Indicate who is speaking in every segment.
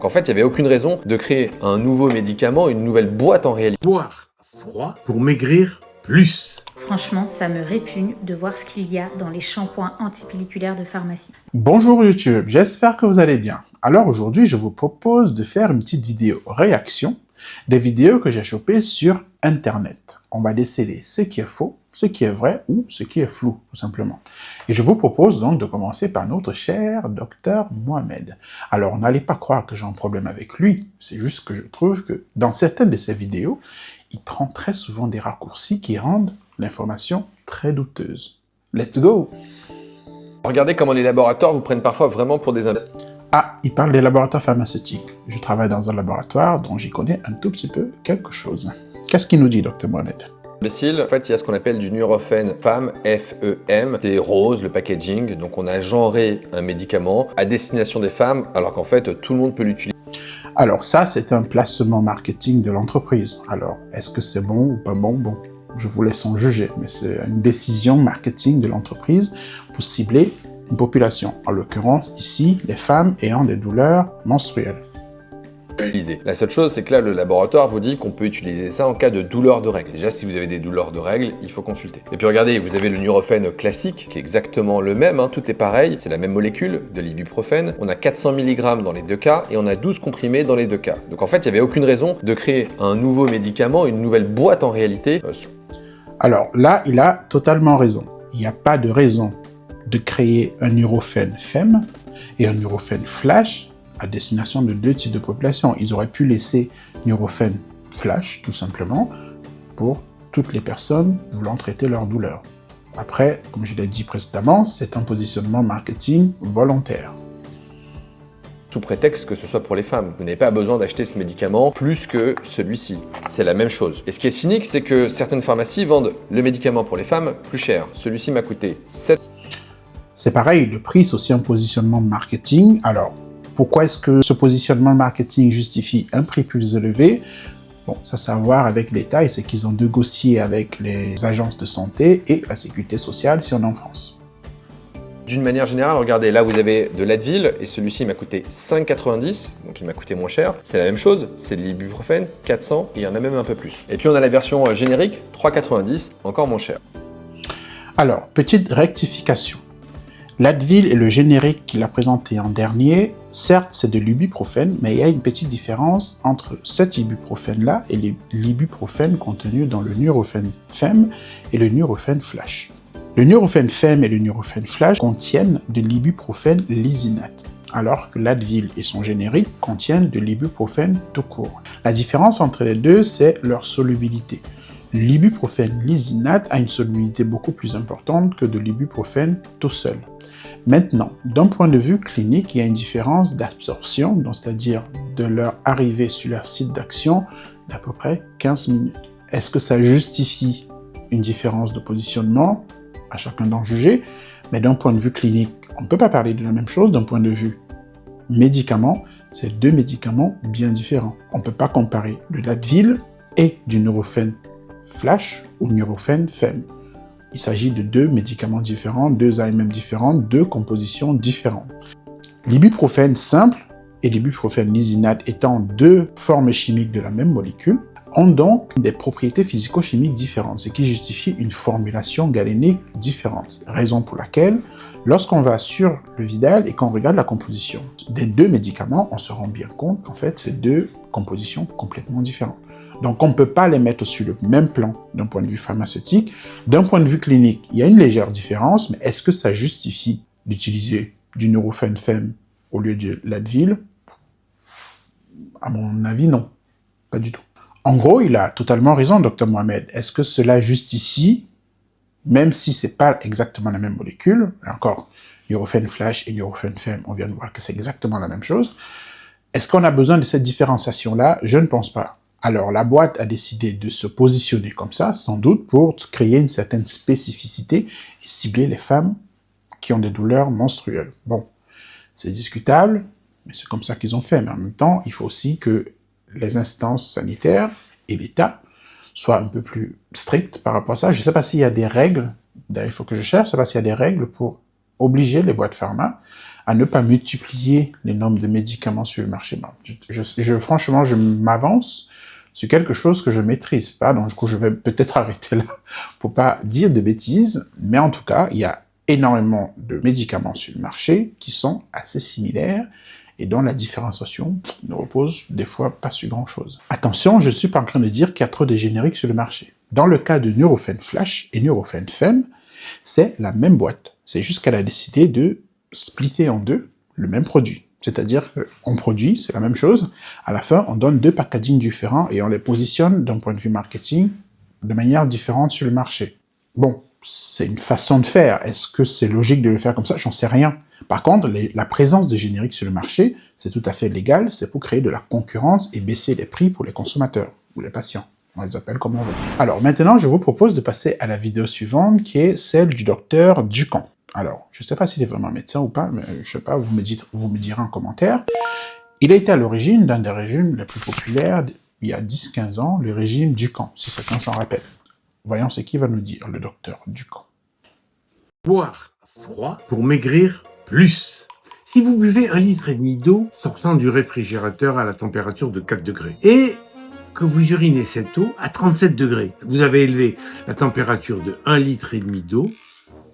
Speaker 1: En fait, il n'y avait aucune raison de créer un nouveau médicament, une nouvelle boîte en réalité.
Speaker 2: Boire froid pour maigrir plus.
Speaker 3: Franchement, ça me répugne de voir ce qu'il y a dans les shampoings antipelliculaires de pharmacie.
Speaker 4: Bonjour YouTube, j'espère que vous allez bien. Alors aujourd'hui, je vous propose de faire une petite vidéo réaction des vidéos que j'ai chopées sur Internet. On va déceler ce qui est faux, ce qui est vrai ou ce qui est flou, tout simplement. Et je vous propose donc de commencer par notre cher docteur Mohamed. Alors, n'allez pas croire que j'ai un problème avec lui, c'est juste que je trouve que dans certaines de ses vidéos, il prend très souvent des raccourcis qui rendent l'information très douteuse. Let's go!
Speaker 1: Regardez comment les laboratoires vous prennent parfois vraiment pour des imbéciles.
Speaker 4: Ah, il parle des laboratoires pharmaceutiques. Je travaille dans un laboratoire dont j'y connais un tout petit peu quelque chose. Qu'est-ce qu'il nous dit, Dr Mohamed?
Speaker 1: En fait, il y a ce qu'on appelle du Nurofen FEM, F-E-M. C'est rose, le packaging. Donc, on a genré un médicament à destination des femmes, alors qu'en fait, tout le monde peut l'utiliser.
Speaker 4: Alors ça, c'est un placement marketing de l'entreprise. Alors, est-ce que c'est bon ou pas bon? Bon, je vous laisse en juger, mais c'est une décision marketing de l'entreprise pour cibler une population. En l'occurrence, ici, les femmes ayant des douleurs menstruelles.
Speaker 1: La seule chose, c'est que là, le laboratoire vous dit qu'on peut utiliser ça en cas de douleur de règles. Déjà, si vous avez des douleurs de règles, il faut consulter. Et puis regardez, vous avez le Nurofen classique, qui est exactement le même, hein, tout est pareil, c'est la même molécule, de l'ibuprofène. On a 400 mg dans les deux cas, et on a 12 comprimés dans les deux cas. Donc en fait, il n'y avait aucune raison de créer un nouveau médicament, une nouvelle boîte en réalité.
Speaker 4: Alors là, il a totalement raison. Il n'y a pas de raison de créer un Nurofen FEM et un Nurofen Flash à destination de deux types de populations. Ils auraient pu laisser Nurofen Flash, tout simplement, pour toutes les personnes voulant traiter leur douleur. Après, comme je l'ai dit précédemment, c'est un positionnement marketing volontaire.
Speaker 1: Sous prétexte que ce soit pour les femmes. Vous n'avez pas besoin d'acheter ce médicament plus que celui-ci. C'est la même chose. Et ce qui est cynique, c'est que certaines pharmacies vendent le médicament pour les femmes plus cher. Celui-ci m'a coûté 7...
Speaker 4: C'est pareil, le prix, c'est aussi un positionnement marketing. Alors, pourquoi est-ce que ce positionnement marketing justifie un prix plus élevé? Bon, ça a à voir avec l'État et c'est qu'ils ont négocié avec les agences de santé et la sécurité sociale si on est en France.
Speaker 1: D'une manière générale, regardez, là vous avez de l'Advil et celui-ci m'a coûté 5,90, donc il m'a coûté moins cher. C'est la même chose, c'est de l'ibuprofène, 400 et il y en a même un peu plus. Et puis on a la version générique, 3,90, encore moins cher.
Speaker 4: Alors, petite rectification. L'Advil est le générique qu'il a présenté en dernier. Certes, c'est de l'ibuprofène, mais il y a une petite différence entre cet ibuprofène-là et l'ibuprofène contenu dans le Nurofen FEM et le Nurofen Flash. Le Nurofen FEM et le Nurofen Flash contiennent de l'ibuprofène lysinate, alors que l'Advil et son générique contiennent de l'ibuprofène tout court. La différence entre les deux, c'est leur solubilité. L'ibuprofène lysinate a une solubilité beaucoup plus importante que de l'ibuprofène tout seul. Maintenant, d'un point de vue clinique, il y a une différence d'absorption, donc c'est-à-dire de leur arrivée sur leur site d'action d'à peu près 15 minutes. Est-ce que ça justifie une différence de positionnement? À chacun d'en juger, mais d'un point de vue clinique, on ne peut pas parler de la même chose. D'un point de vue médicament, c'est deux médicaments bien différents. On ne peut pas comparer de l'Advil et du Nurofen Flash ou Nurofen FEM. Il s'agit de deux médicaments différents, deux AMM différents, deux compositions différentes. L'ibuprofène simple et l'ibuprofène lysinate étant deux formes chimiques de la même molécule, ont donc des propriétés physico-chimiques différentes, ce qui justifie une formulation galénique différente. Raison pour laquelle, lorsqu'on va sur le Vidal et qu'on regarde la composition des deux médicaments, on se rend bien compte qu'en fait, c'est deux compositions complètement différentes. Donc, on ne peut pas les mettre sur le même plan d'un point de vue pharmaceutique. D'un point de vue clinique, il y a une légère différence, mais est-ce que ça justifie d'utiliser du Nurofen FEM au lieu de l'Advil? À mon avis, non. Pas du tout. En gros, il a totalement raison, Dr Mohamed. Est-ce que cela justifie, même si c'est pas exactement la même molécule, encore, Nurofen Flash et Nurofen FEM, on vient de voir que c'est exactement la même chose, est-ce qu'on a besoin de cette différenciation-là? Je ne pense pas. Alors, la boîte a décidé de se positionner comme ça, sans doute pour créer une certaine spécificité et cibler les femmes qui ont des douleurs menstruelles. Bon, c'est discutable, mais c'est comme ça qu'ils ont fait. Mais en même temps, il faut aussi que les instances sanitaires et l'État soient un peu plus stricts par rapport à ça. Je ne sais pas s'il y a des règles, d'ailleurs il faut que je cherche, je ne sais pas s'il y a des règles pour obliger les boîtes pharma à ne pas multiplier les nombres de médicaments sur le marché. Bon, franchement, je m'avance sur quelque chose que je maîtrise pas, donc du coup, je vais peut-être arrêter là pour pas dire de bêtises, mais en tout cas, il y a énormément de médicaments sur le marché qui sont assez similaires et dont la différenciation ne repose des fois pas sur grand-chose. Attention, je ne suis pas en train de dire qu'il y a trop de génériques sur le marché. Dans le cas de Nurofen Flash et Nurofen Fem, c'est la même boîte. C'est juste qu'elle a décidé de splitter en deux le même produit. C'est-à-dire qu'on produit, c'est la même chose, à la fin, on donne deux packagings différents et on les positionne d'un point de vue marketing de manière différente sur le marché. Bon, c'est une façon de faire. Est-ce que c'est logique de le faire comme ça? J'en sais rien. Par contre, la présence de génériques sur le marché, c'est tout à fait légal, c'est pour créer de la concurrence et baisser les prix pour les consommateurs ou les patients. On les appelle comme on veut. Alors maintenant, je vous propose de passer à la vidéo suivante, qui est celle du docteur Ducamp. Alors, je ne sais pas s'il est vraiment médecin ou pas, mais je sais pas, vous me direz en commentaire. Il a été à l'origine d'un des régimes les plus populaires il y a 10-15 ans, le régime Ducamp, si certains s'en rappellent. Voyons ce qu'il va nous dire, le docteur Ducamp.
Speaker 2: Boire froid pour maigrir plus. Si vous buvez 1,5 litre d'eau sortant du réfrigérateur à la température de 4 degrés et que vous urinez cette eau à 37 degrés, vous avez élevé la température de 1,5 litre d'eau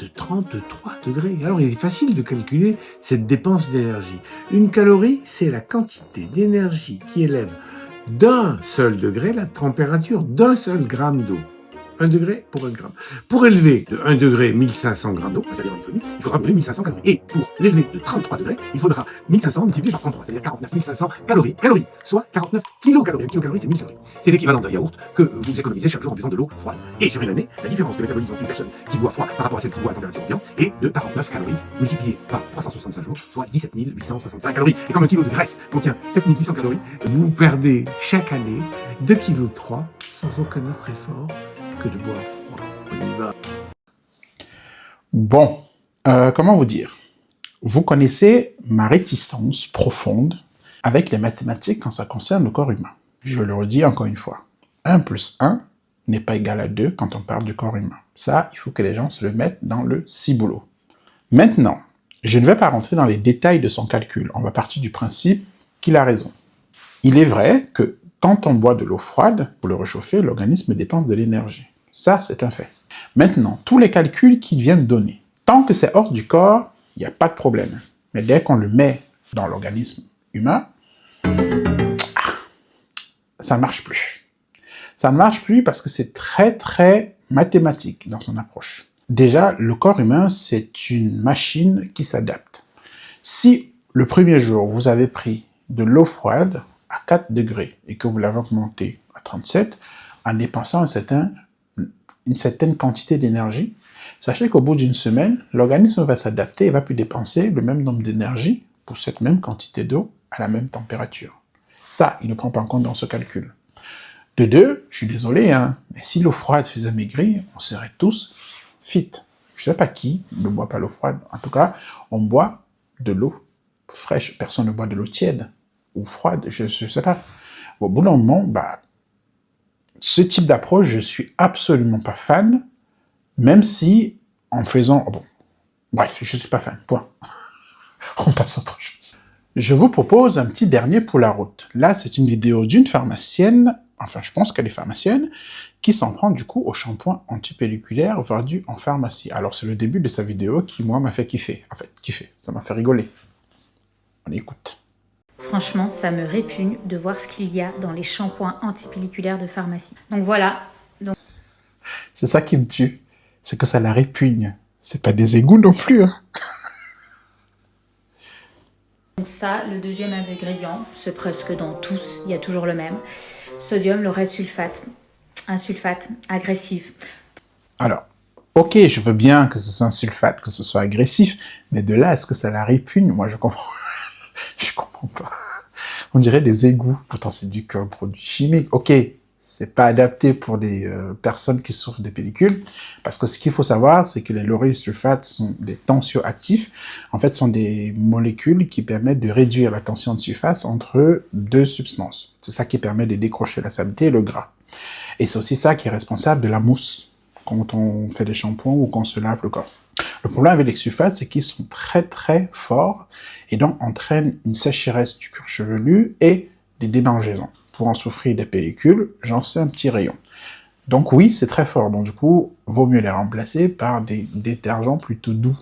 Speaker 2: de 33 degrés. Alors il est facile de calculer cette dépense d'énergie. Une calorie, c'est la quantité d'énergie qui élève d'un seul degré la température d'un seul gramme d'eau. 1 degré pour 1 gramme. Pour élever de 1 degré 1500 grammes d'eau, c'est-à-dire en litre et demi, il faudra brûler 1500 calories. Et pour l'élever de 33 degrés, il faudra 1500 multiplié par 33, c'est-à-dire 49 500 calories, soit 49 kilocalories. 1 kilocalorie, c'est 1000 calories. C'est l'équivalent d'un yaourt que vous économisez chaque jour en buvant de l'eau froide. Et sur une année, la différence de métabolisme d'une personne qui boit froid par rapport à celle qui boit à température ambiante est de 49 calories multiplié par 365 jours, soit 17 865 calories. Et comme un kilo de graisse contient 7800 calories, vous perdez chaque année 2,3 kg sans aucun autre effort que de boire froid. On y va.
Speaker 4: Bon, comment vous dire? Vous connaissez ma réticence profonde avec les mathématiques quand ça concerne le corps humain. Je le redis encore une fois. 1 plus 1 n'est pas égal à 2 quand on parle du corps humain. Ça, il faut que les gens se le mettent dans le ciboulot. Maintenant, je ne vais pas rentrer dans les détails de son calcul. On va partir du principe qu'il a raison. Il est vrai que quand on boit de l'eau froide, pour le réchauffer, l'organisme dépense de l'énergie. Ça, c'est un fait. Maintenant, tous les calculs qu'il vient de donner, tant que c'est hors du corps, il n'y a pas de problème. Mais dès qu'on le met dans l'organisme humain, ça ne marche plus. Ça ne marche plus parce que c'est très, très mathématique dans son approche. Déjà, le corps humain, c'est une machine qui s'adapte. Si le premier jour, vous avez pris de l'eau froide à 4 degrés et que vous l'avez augmenté à 37, en dépensant une certaine quantité d'énergie, sachez qu'au bout d'une semaine, l'organisme va s'adapter et va plus dépenser le même nombre d'énergie pour cette même quantité d'eau à la même température. Ça, il ne prend pas en compte dans ce calcul. De deux, je suis désolé, mais si l'eau froide faisait maigrir, on serait tous fit. Je ne sais pas qui ne boit pas l'eau froide. En tout cas, on boit de l'eau fraîche. Personne ne boit de l'eau tiède ou froide, je ne sais pas. Au bout d'un moment, ce type d'approche, je suis absolument pas fan, même si, en faisant... Bon, bref, je suis pas fan, point. On passe à autre chose. Je vous propose un petit dernier pour la route. Là, c'est une vidéo d'une pharmacienne, enfin, je pense qu'elle est pharmacienne, qui s'en prend du coup au shampoing antipelliculaire vendu en pharmacie. Alors, c'est le début de sa vidéo qui, moi, m'a fait kiffer. En fait, kiffer, ça m'a fait rigoler. On écoute.
Speaker 3: Franchement, ça me répugne de voir ce qu'il y a dans les shampoings antipelliculaires de pharmacie. Donc voilà.
Speaker 4: C'est ça qui me tue. C'est que ça la répugne. C'est pas des égouts non plus.
Speaker 3: Donc ça, le deuxième ingrédient, c'est presque dans tous, il y a toujours le même. Sodium lauryl sulfate. Un sulfate agressif.
Speaker 4: Alors, ok, je veux bien que ce soit un sulfate, que ce soit agressif, mais de là à ce que ça la répugne, moi je comprends. Je comprends pas. On dirait des égouts. Pourtant, c'est du produit chimique. Ok, c'est pas adapté pour des personnes qui souffrent de pellicules, parce que ce qu'il faut savoir, c'est que les lauryl sulfates sont des tensioactifs. En fait, sont des molécules qui permettent de réduire la tension de surface entre deux substances. C'est ça qui permet de décrocher la saleté et le gras. Et c'est aussi ça qui est responsable de la mousse quand on fait des shampoings ou qu'on se lave le corps. Le problème avec les sulfates, c'est qu'ils sont très très forts et donc entraînent une sécheresse du cuir chevelu et des démangeaisons. Pour en souffrir des pellicules, j'en sais un petit rayon. Donc oui, c'est très fort, donc du coup, vaut mieux les remplacer par des détergents plutôt doux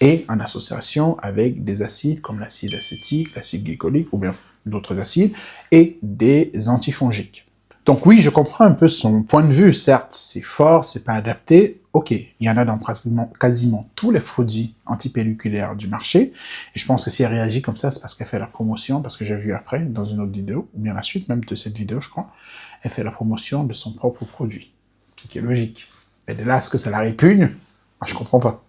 Speaker 4: et en association avec des acides comme l'acide acétique, l'acide glycolique ou bien d'autres acides et des antifongiques. Donc oui, je comprends un peu son point de vue. Certes, c'est fort, c'est pas adapté. Ok, il y en a dans pratiquement quasiment tous les produits antipelliculaires du marché. Et je pense que si elle réagit comme ça, c'est parce qu'elle fait la promotion, parce que j'ai vu après, dans une autre vidéo, ou bien la suite même de cette vidéo, je crois, elle fait la promotion de son propre produit. Ce qui est logique. Mais de là à ce que ça la répugne, moi, je comprends pas.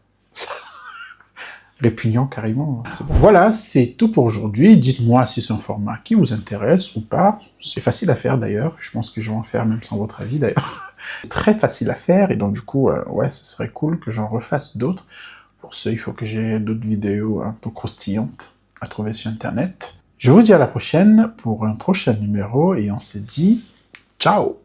Speaker 4: Répugnant carrément, c'est bon. Voilà, c'est tout pour aujourd'hui. Dites-moi si c'est un format qui vous intéresse ou pas. C'est facile à faire d'ailleurs. Je pense que je vais en faire même sans votre avis d'ailleurs. C'est très facile à faire et donc du coup, ouais, ce serait cool que j'en refasse d'autres. Pour ce, il faut que j'ai d'autres vidéos un peu croustillantes à trouver sur Internet. Je vous dis à la prochaine pour un prochain numéro et on se dit ciao!